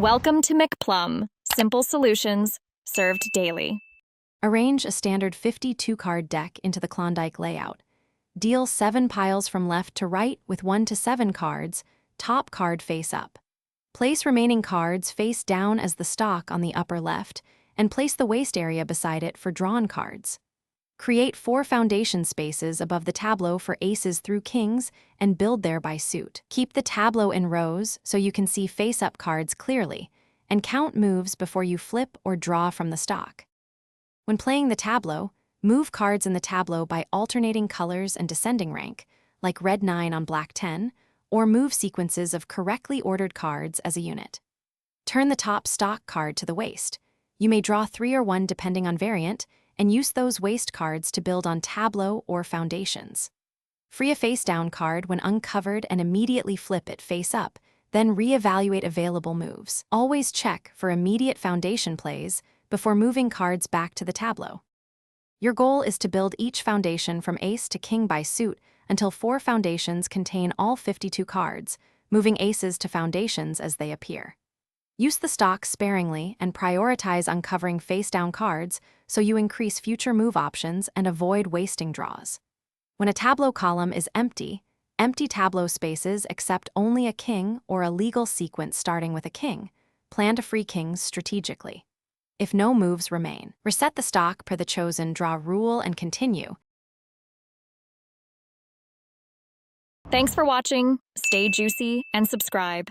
Welcome to McPlum, simple solutions served daily. Arrange a standard 52-card deck into the Klondike layout. Deal 7 piles from left to right with 1 to 7 cards, top card face up. Place remaining cards face down as the stock on the upper left, and place the waist area beside it for drawn cards. Create 4 foundation spaces above the tableau for aces through kings and build there by suit. Keep the tableau in rows so you can see face-up cards clearly, and count moves before you flip or draw from the stock. When playing the tableau, move cards in the tableau by alternating colors and descending rank, like red 9 on black 10, or move sequences of correctly ordered cards as a unit. Turn the top stock card to the waist. You may draw 3 or 1 depending on variant, and use those waist cards to build on tableau or foundations. Free a face-down card when uncovered and immediately flip it face-up, then re-evaluate available moves. Always check for immediate foundation plays before moving cards back to the tableau. Your goal is to build each foundation from ace to king by suit until 4 foundations contain all 52 cards, moving aces to foundations as they appear. Use the stock sparingly and prioritize uncovering face-down cards so you increase future move options and avoid wasting draws. When a tableau column is empty tableau spaces accept only a king or a legal sequence starting with a king. Plan to free kings strategically. If no moves remain, reset the stock per the chosen draw rule and continue. Thanks for watching. Stay juicy and subscribe.